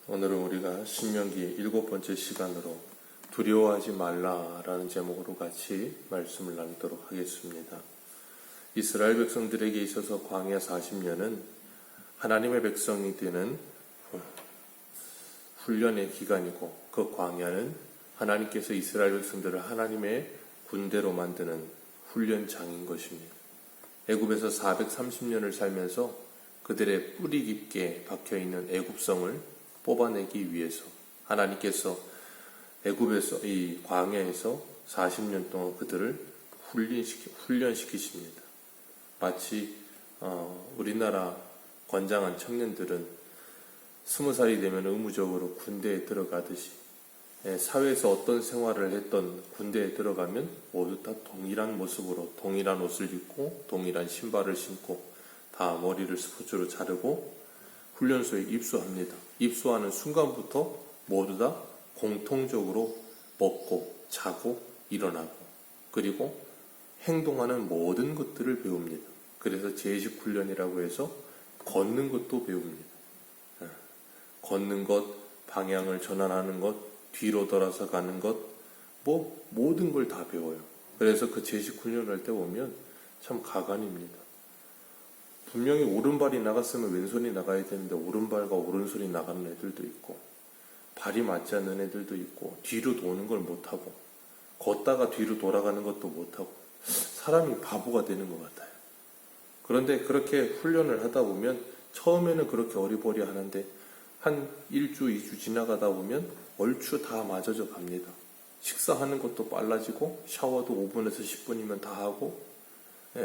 오늘은 우리가 신명기 7번째 시간으로 두려워하지 말라라는 제목으로 같이 말씀을 나누도록 하겠습니다. 이스라엘 백성들에게 있어서 광야 40년은 하나님의 백성이 되는 훈련의 기간이고, 그 광야는 하나님께서 이스라엘 백성들을 하나님의 군대로 만드는 훈련장인 것입니다. 애굽에서 430년을 살면서 그들의 뿌리 깊게 박혀있는 애굽성을 뽑아내기 위해서 하나님께서 애굽에서, 이 광야에서 40년 동안 그들을 훈련시키십니다. 마치 우리나라 건장한 청년들은 20살이 되면 의무적으로 군대에 들어가듯이, 사회에서 어떤 생활을 했던 군대에 들어가면 모두 다 동일한 모습으로 동일한 옷을 입고 동일한 신발을 신고 다 머리를 스포츠로 자르고 훈련소에 입소합니다. 입소하는 순간부터 모두 다 공통적으로 먹고 자고 일어나고 그리고 행동하는 모든 것들을 배웁니다. 그래서 제식 훈련이라고 해서 걷는 것도 배웁니다. 걷는 것, 방향을 전환하는 것, 뒤로 돌아서 가는 것, 모든 걸 다 배워요. 그래서 그 제식 훈련을 할 때 보면 참 가관입니다. 분명히 오른발이 나갔으면 왼손이 나가야 되는데 오른발과 오른손이 나가는 애들도 있고, 발이 맞지 않는 애들도 있고, 뒤로 도는 걸 못하고, 걷다가 뒤로 돌아가는 것도 못하고, 사람이 바보가 되는 것 같아요. 그런데 그렇게 훈련을 하다 보면 처음에는 그렇게 어리버리 하는데 한 1주, 2주 지나가다 보면 얼추 다 맞아져 갑니다. 식사하는 것도 빨라지고 샤워도 5분에서 10분이면 다 하고,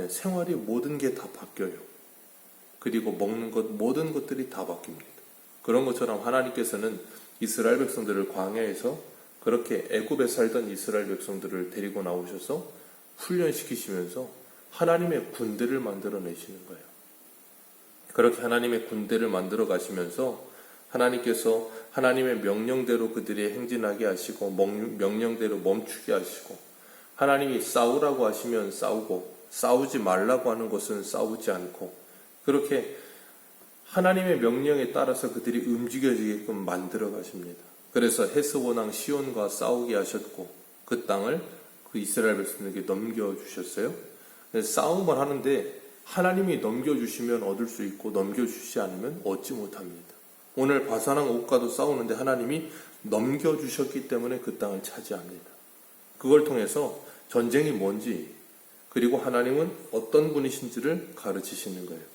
생활이 모든 게 다 바뀌어요. 그리고 먹는 것, 모든 것들이 다 바뀝니다. 그런 것처럼 하나님께서는 이스라엘 백성들을 광야에서 그렇게 애굽에 살던 이스라엘 백성들을 데리고 나오셔서 훈련시키시면서 하나님의 군대를 만들어내시는 거예요. 그렇게 하나님의 군대를 만들어 가시면서 하나님께서 하나님의 명령대로 그들이 행진하게 하시고 명령대로 멈추게 하시고, 하나님이 싸우라고 하시면 싸우고 싸우지 말라고 하는 것은 싸우지 않고, 그렇게 하나님의 명령에 따라서 그들이 움직여지게끔 만들어 가십니다. 그래서 헤스본 왕 시온과 싸우게 하셨고 그 땅을 그 이스라엘 백성에게 넘겨주셨어요. 싸움을 하는데 하나님이 넘겨주시면 얻을 수 있고 넘겨주시지 않으면 얻지 못합니다. 오늘 바산왕 옥과도 싸우는데 하나님이 넘겨주셨기 때문에 그 땅을 차지합니다. 그걸 통해서 전쟁이 뭔지, 그리고 하나님은 어떤 분이신지를 가르치시는 거예요.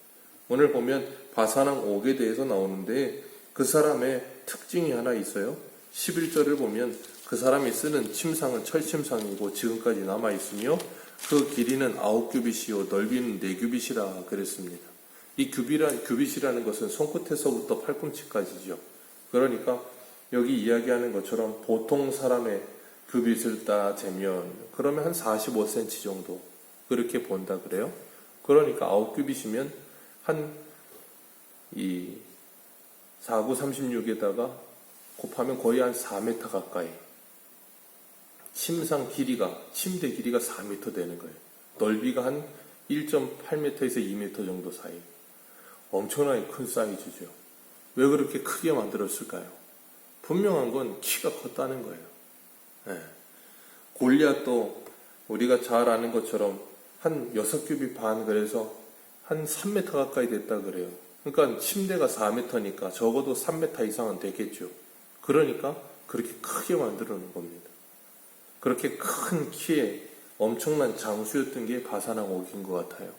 오늘 보면 바산왕 옥에 대해서 나오는데 그 사람의 특징이 하나 있어요. 11절을 보면 그 사람이 쓰는 침상은 철침상이고 지금까지 남아있으며 그 길이는 9규빗이요 넓이는 4규빗이라 그랬습니다. 이 규빗이라는 것은 손끝에서부터 팔꿈치까지죠. 그러니까 여기 이야기하는 것처럼 보통 사람의 규빗을 따재면 그러면 한 45cm 정도 그렇게 본다 그래요. 그러니까 9규빗이면 한 49, 36에다가 곱하면 거의 한 4m 가까이, 침대 길이가 4m 되는 거예요. 넓이가 한 1.8m에서 2m 정도 사이. 엄청나게 큰 사이즈죠. 왜 그렇게 크게 만들었을까요? 분명한 건 키가 컸다는 거예요. 골리앗도 우리가 잘 아는 것처럼 한 6규빗 반, 그래서 한 3m 가까이 됐다 그래요. 그러니까 침대가 4m니까 적어도 3m 이상은 되겠죠. 그러니까 그렇게 크게 만들어 놓은 겁니다. 그렇게 큰 키에 엄청난 장수였던 게 바산왕 옥인 것 같아요.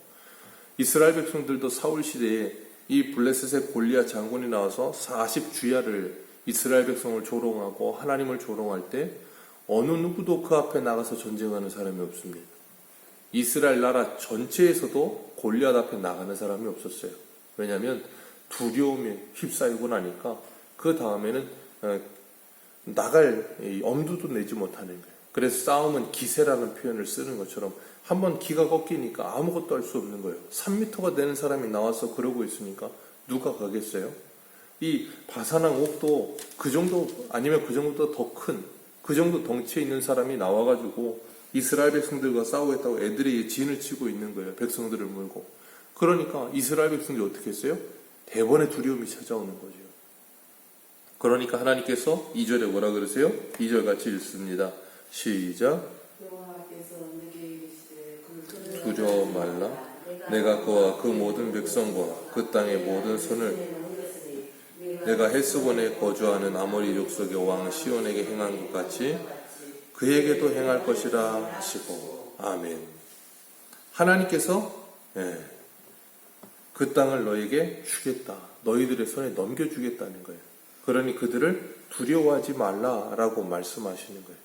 이스라엘 백성들도 사울 시대에 이 블레셋의 골리앗 장군이 나와서 40주야를 이스라엘 백성을 조롱하고 하나님을 조롱할 때 어느 누구도 그 앞에 나가서 전쟁하는 사람이 없습니다. 이스라엘 나라 전체에서도 골리앗 앞에 나가는 사람이 없었어요. 왜냐하면 두려움에 휩싸이고 나니까 그 다음에는 나갈 엄두도 내지 못하는 거예요. 그래서 싸움은 기세라는 표현을 쓰는 것처럼 한번 기가 꺾이니까 아무것도 할 수 없는 거예요. 3m가 되는 사람이 나와서 그러고 있으니까 누가 가겠어요? 이 바산왕 옥도 그 정도 아니면 그 정도 더 큰, 그 정도 덩치에 있는 사람이 나와가지고 이스라엘 백성들과 싸우겠다고 애들이 진을 치고 있는 거예요. 백성들을 물고. 그러니까 이스라엘 백성들이 어떻게 했어요? 대번에 두려움이 찾아오는 거죠. 그러니까 하나님께서 2절에 뭐라 그러세요? 2절 같이 읽습니다. 시작. 두려워 말라. 내가 그와 그 모든 백성과 그 땅의 모든 손을 내가 헤스본에 거주하는 아모리 족속의 왕 시온에게 행한 것 같이 그에게도 행할 것이라 하시고. 아멘. 하나님께서 그 땅을 너에게 주겠다. 너희들의 손에 넘겨주겠다는 거예요. 그러니 그들을 두려워하지 말라라고 말씀하시는 거예요.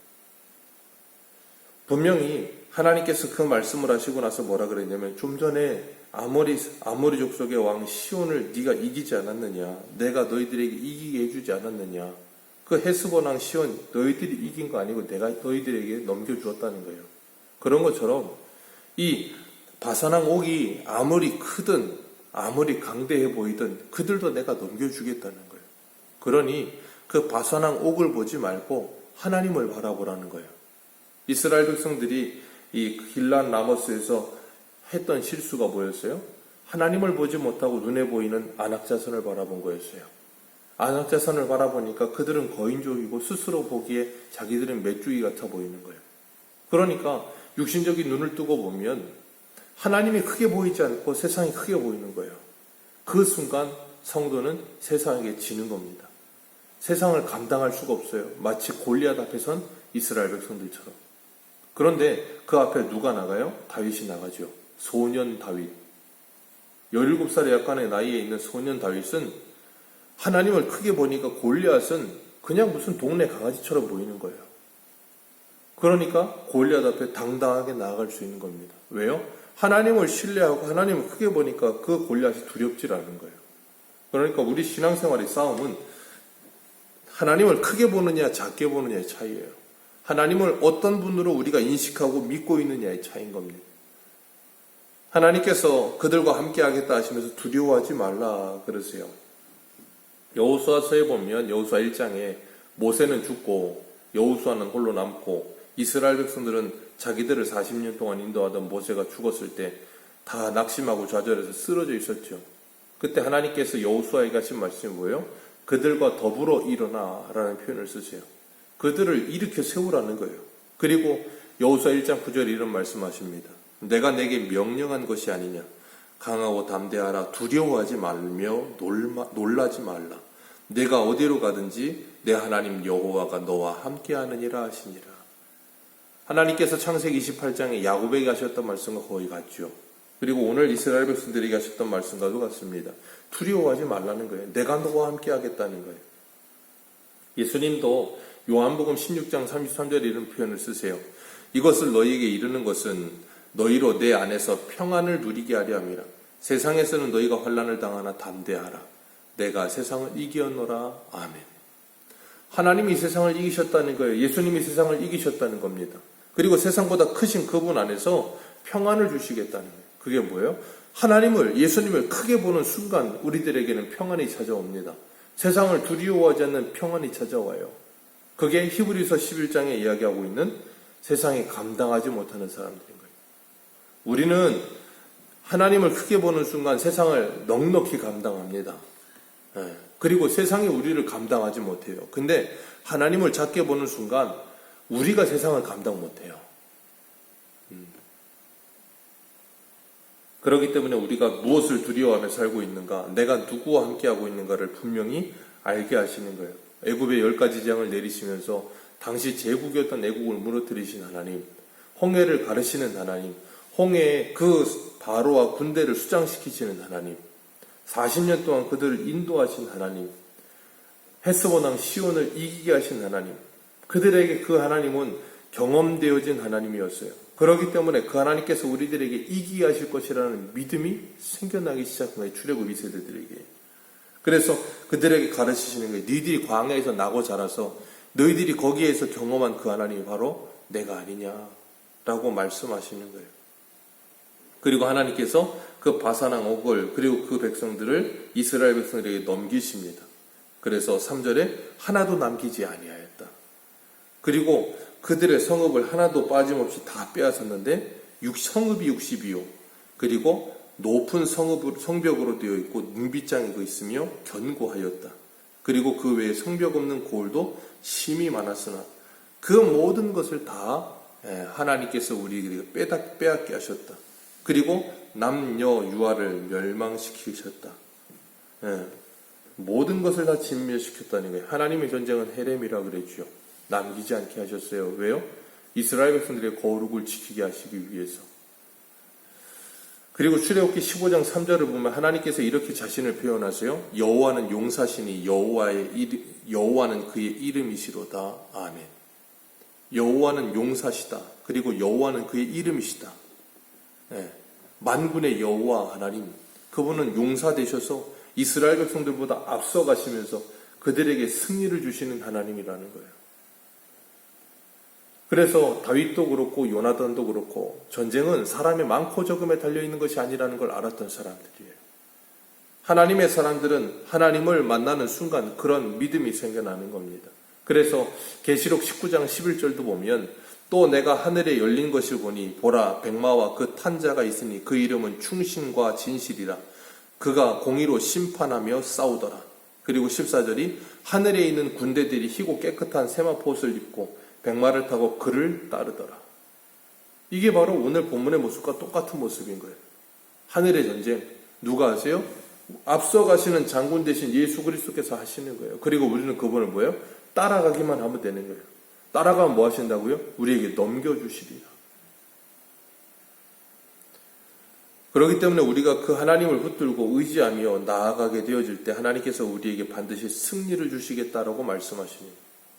분명히 하나님께서 그 말씀을 하시고 나서 뭐라 그랬냐면, 좀 전에 아모리 족속의 왕 시온을 네가 이기지 않았느냐, 내가 너희들에게 이기게 해주지 않았느냐. 그 헤스본 왕 시온 너희들이 이긴 거 아니고 내가 너희들에게 넘겨주었다는 거예요. 그런 것처럼 이 바산왕 옥이 아무리 크든 아무리 강대해 보이든 그들도 내가 넘겨주겠다는 거예요. 그러니 그 바산왕 옥을 보지 말고 하나님을 바라보라는 거예요. 이스라엘 백성들이 이 길란 라모스에서 했던 실수가 뭐였어요? 하나님을 보지 못하고 눈에 보이는 안악자선을 바라본 거였어요. 안악자선을 바라보니까 그들은 거인족이고 스스로 보기에 자기들은 메뚜기 같아 보이는 거예요. 그러니까 육신적인 눈을 뜨고 보면 하나님이 크게 보이지 않고 세상이 크게 보이는 거예요. 그 순간 성도는 세상에게 지는 겁니다. 세상을 감당할 수가 없어요. 마치 골리앗 앞에 선 이스라엘 백성들처럼. 그런데 그 앞에 누가 나가요? 다윗이 나가죠. 소년 다윗. 17살의 약간의 나이에 있는 소년 다윗은 하나님을 크게 보니까 골리앗은 그냥 무슨 동네 강아지처럼 보이는 거예요. 그러니까 골리앗 앞에 당당하게 나아갈 수 있는 겁니다. 왜요? 하나님을 신뢰하고 하나님을 크게 보니까 그 골리앗이 두렵질 않은 거예요. 그러니까 우리 신앙생활의 싸움은 하나님을 크게 보느냐 작게 보느냐의 차이예요. 하나님을 어떤 분으로 우리가 인식하고 믿고 있느냐의 차이인 겁니다. 하나님께서 그들과 함께 하겠다 하시면서 두려워하지 말라 그러세요. 여호수아서에 보면 여호수아 1장에 모세는 죽고 여호수아는 홀로 남고 이스라엘 백성들은 자기들을 40년 동안 인도하던 모세가 죽었을 때 다 낙심하고 좌절해서 쓰러져 있었죠. 그때 하나님께서 여호수아에게 하신 말씀이 뭐예요? 그들과 더불어 일어나 라는 표현을 쓰세요. 그들을 일으켜 세우라는 거예요. 그리고 여호수아 1장 9절에 이런 말씀하십니다. 내가 내게 명령한 것이 아니냐. 강하고 담대하라. 두려워하지 말며 놀라지 말라. 내가 어디로 가든지 내 하나님 여호와가 너와 함께하느니라 하시니라. 하나님께서 창세기 28장에 야곱에게 하셨던 말씀과 거의 같죠. 그리고 오늘 이스라엘 백성들에게 하셨던 말씀과도 같습니다. 두려워하지 말라는 거예요. 내가 너와 함께하겠다는 거예요. 예수님도 요한복음 16장 33절에 이런 표현을 쓰세요. 이것을 너희에게 이르는 것은 너희로 내 안에서 평안을 누리게 하려 함이라. 세상에서는 너희가 환난을 당하나 담대하라. 내가 세상을 이기었노라. 아멘. 하나님이 세상을 이기셨다는 거예요. 예수님이 세상을 이기셨다는 겁니다. 그리고 세상보다 크신 그분 안에서 평안을 주시겠다는 거예요. 그게 뭐예요? 하나님을, 예수님을 크게 보는 순간 우리들에게는 평안이 찾아옵니다. 세상을 두려워하지 않는 평안이 찾아와요. 그게 히브리서 11장에 이야기하고 있는 세상에 감당하지 못하는 사람들인 거예요. 우리는 하나님을 크게 보는 순간 세상을 넉넉히 감당합니다. 그리고 세상이 우리를 감당하지 못해요. 근데 하나님을 작게 보는 순간 우리가 세상을 감당 못해요. 그렇기 때문에 우리가 무엇을 두려워하며 살고 있는가, 내가 누구와 함께하고 있는가를 분명히 알게 하시는 거예요. 애굽의 10가지 재앙을 내리시면서 당시 제국이었던 애국을 무너뜨리신 하나님, 홍해를 가르시는 하나님, 홍해에 그 바로와 군대를 수장시키시는 하나님, 40년 동안 그들을 인도하신 하나님, 헤스본 왕 시온을 이기게 하신 하나님, 그들에게 그 하나님은 경험되어진 하나님이었어요. 그렇기 때문에 그 하나님께서 우리들에게 이기게 하실 것이라는 믿음이 생겨나기 시작한 거예요. 출애굽 2세대들에게. 그래서 그들에게 가르치시는 거예요. 너희들이 광야에서 나고 자라서 너희들이 거기에서 경험한 그 하나님이 바로 내가 아니냐라고 말씀하시는 거예요. 그리고 하나님께서 그 바산왕 옥을 그리고 그 백성들을 이스라엘 백성들에게 넘기십니다. 그래서 3절에 하나도 남기지 아니하였다. 그리고 그들의 성읍을 하나도 빠짐없이 다 빼앗았는데 성읍이 60이요. 그리고 높은 성벽으로 되어 있고 눈빗장이 있으며 견고하였다. 그리고 그 외에 성벽 없는 고을도 심히 많았으나 그 모든 것을 다 하나님께서 우리에게 빼앗게 하셨다. 그리고 남녀 유아를 멸망시키셨다. 모든 것을 다 진멸시켰다는 거예요. 하나님의 전쟁은 헤렘이라 그랬죠. 남기지 않게 하셨어요. 왜요? 이스라엘 백성들의 거룩을 지키게 하시기 위해서. 그리고 출애굽기 15장 3절을 보면 하나님께서 이렇게 자신을 표현하세요. 여호와는 용사시니 여호와는 그의 이름이시로다. 아멘. 여호와는 용사시다. 그리고 여호와는 그의 이름이시다. 만군의 여호와 하나님, 그분은 용사 되셔서 이스라엘 백성들보다 앞서가시면서 그들에게 승리를 주시는 하나님이라는 거예요. 그래서 다윗도 그렇고 요나단도 그렇고 전쟁은 사람의 많고 적음에 달려있는 것이 아니라는 걸 알았던 사람들이에요. 하나님의 사람들은 하나님을 만나는 순간 그런 믿음이 생겨나는 겁니다. 그래서 계시록 19장 11절도 보면 또 내가 하늘에 열린 것을 보니 보라 백마와 그 탄 자가 있으니 그 이름은 충신과 진실이라. 그가 공의로 심판하며 싸우더라. 그리고 14절이 하늘에 있는 군대들이 희고 깨끗한 세마포옷을 입고 백마를 타고 그를 따르더라. 이게 바로 오늘 본문의 모습과 똑같은 모습인 거예요. 하늘의 전쟁 누가 하세요? 앞서가시는 장군 대신 예수 그리스도께서 하시는 거예요. 그리고 우리는 그분을 뭐예요? 따라가기만 하면 되는 거예요. 따라가면 뭐 하신다고요? 우리에게 넘겨주시리라. 그렇기 때문에 우리가 그 하나님을 붙들고 의지하며 나아가게 되어질 때 하나님께서 우리에게 반드시 승리를 주시겠다라고 말씀하십니다.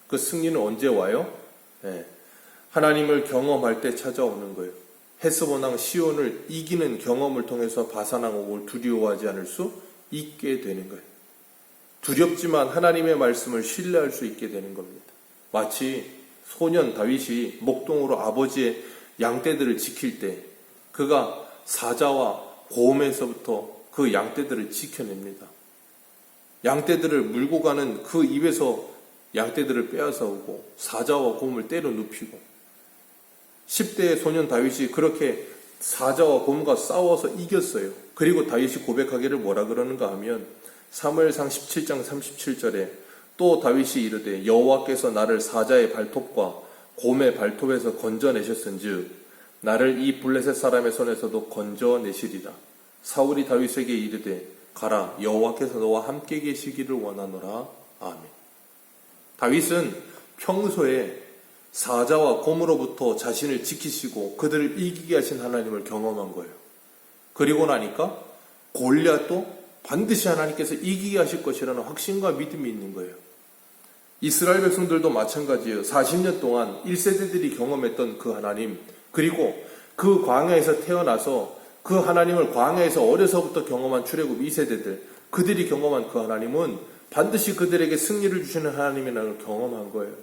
그 승리는 언제 와요? 하나님을 경험할 때 찾아오는 거예요. 헤스본왕 시온을 이기는 경험을 통해서 바산왕 옥을 두려워하지 않을 수 있게 되는 거예요. 두렵지만 하나님의 말씀을 신뢰할 수 있게 되는 겁니다. 마치 소년 다윗이 목동으로 아버지의 양떼들을 지킬 때 그가 사자와 곰에서부터 그 양떼들을 지켜냅니다. 양떼들을 물고 가는 그 입에서 양떼들을 빼앗아 오고 사자와 곰을 때려 눕히고 10대의 소년 다윗이 그렇게 사자와 곰과 싸워서 이겼어요. 그리고 다윗이 고백하기를 뭐라 그러는가 하면 사무엘상 17장 37절에 또 다윗이 이르되 여호와께서 나를 사자의 발톱과 곰의 발톱에서 건져내셨은즉 나를 이 블레셋 사람의 손에서도 건져내시리라. 사울이 다윗에게 이르되 가라 여호와께서 너와 함께 계시기를 원하노라. 아멘. 다윗은 평소에 사자와 곰으로부터 자신을 지키시고 그들을 이기게 하신 하나님을 경험한 거예요. 그리고 나니까 골리앗도 반드시 하나님께서 이기게 하실 것이라는 확신과 믿음이 있는 거예요. 이스라엘 백성들도 마찬가지예요. 40년 동안 1세대들이 경험했던 그 하나님, 그리고 그 광야에서 태어나서 그 하나님을 광야에서 어려서부터 경험한 출애굽 2세대들, 그들이 경험한 그 하나님은 반드시 그들에게 승리를 주시는 하나님이라는 걸 경험한 거예요.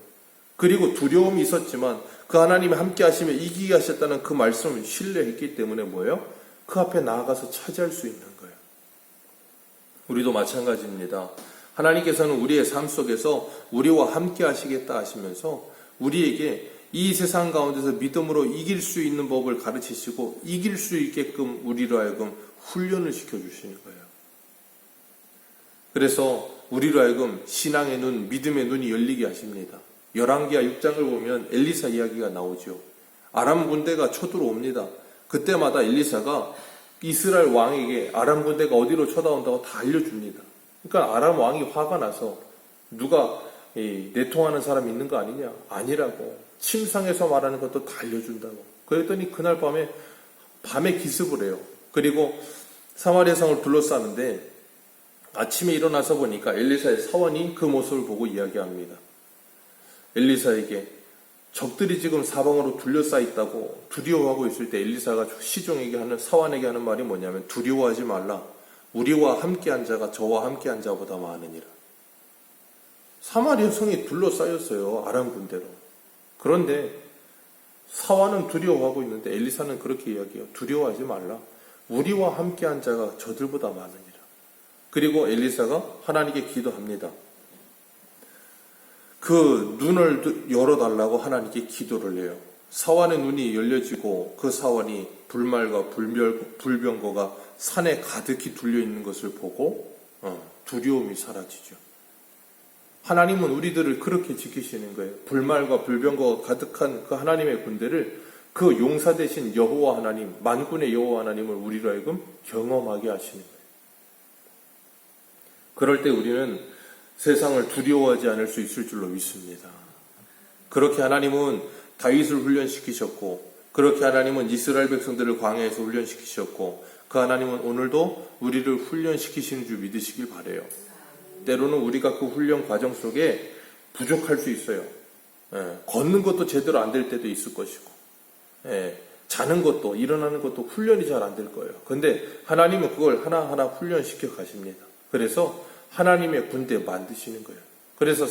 그리고 두려움이 있었지만 그 하나님이 함께 하시며 이기게 하셨다는 그 말씀을 신뢰했기 때문에 뭐예요? 그 앞에 나아가서 차지할 수 있는 거예요. 우리도 마찬가지입니다. 하나님께서는 우리의 삶 속에서 우리와 함께 하시겠다 하시면서 우리에게 이 세상 가운데서 믿음으로 이길 수 있는 법을 가르치시고 이길 수 있게끔 우리로 하여금 훈련을 시켜주시는 거예요. 그래서 우리로 하여금 신앙의 눈, 믿음의 눈이 열리게 하십니다. 열왕기하 6장을 보면 엘리사 이야기가 나오죠. 아람 군대가 쳐들어옵니다. 그때마다 엘리사가 이스라엘 왕에게 아람 군대가 어디로 쳐다온다고 다 알려줍니다. 그러니까 아람 왕이 화가 나서 누가 내통하는 사람 있는 거 아니냐? 아니라고. 침상에서 말하는 것도 다 알려준다고. 그랬더니 그날 밤에 기습을 해요. 그리고 사마리아 성을 둘러싸는데 아침에 일어나서 보니까 엘리사의 사원이 그 모습을 보고 이야기합니다. 엘리사에게 적들이 지금 사방으로 둘러싸 있다고 두려워하고 있을 때 엘리사가 시종에게 하는, 사원에게 하는 말이 뭐냐면 두려워하지 말라. 우리와 함께한 자가 저와 함께한 자보다 많으니라. 사마리아 성이 둘러싸였어요. 아람 군대로. 그런데 사원은 두려워하고 있는데 엘리사는 그렇게 이야기해요. 두려워하지 말라. 우리와 함께한 자가 저들보다 많으니라. 그리고 엘리사가 하나님께 기도합니다. 그 눈을 열어달라고 하나님께 기도를 해요. 사원의 눈이 열려지고 그 사원이 불말과 불병거가 산에 가득히 둘려있는 것을 보고 두려움이 사라지죠. 하나님은 우리들을 그렇게 지키시는 거예요. 불말과 불병거가 가득한 그 하나님의 군대를 그 용사 되신 여호와 하나님, 만군의 여호와 하나님을 우리로 하여금 경험하게 하시는 거예요. 그럴 때 우리는 세상을 두려워하지 않을 수 있을 줄로 믿습니다. 그렇게 하나님은 다윗을 훈련시키셨고, 그렇게 하나님은 이스라엘 백성들을 광야에서 훈련시키셨고, 그 하나님은 오늘도 우리를 훈련시키시는 줄 믿으시길 바라요. 때로는 우리가 그 훈련 과정 속에 부족할 수 있어요. 걷는 것도 제대로 안 될 때도 있을 것이고, 자는 것도, 일어나는 것도 훈련이 잘 안 될 거예요. 근데 하나님은 그걸 하나하나 훈련시켜 가십니다. 그래서 하나님의 군대 만드시는 거예요. 그래서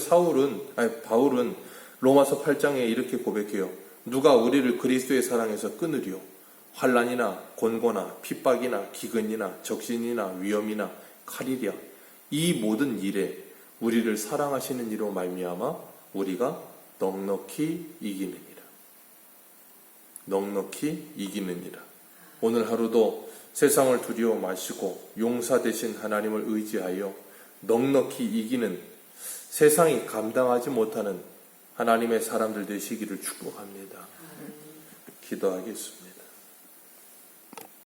바울은 로마서 8장에 이렇게 고백해요. 누가 우리를 그리스도의 사랑에서 끊으리요? 환난이나 곤고나 핍박이나 기근이나 적신이나 위험이나 칼이랴. 이 모든 일에 우리를 사랑하시는 이로 말미암아 우리가 넉넉히 이기느니라. 넉넉히 이기느니라. 오늘 하루도 세상을 두려워 마시고 용사 되신 하나님을 의지하여 넉넉히 이기는, 세상이 감당하지 못하는 하나님의 사람들 되시기를 축복합니다. 기도하겠습니다.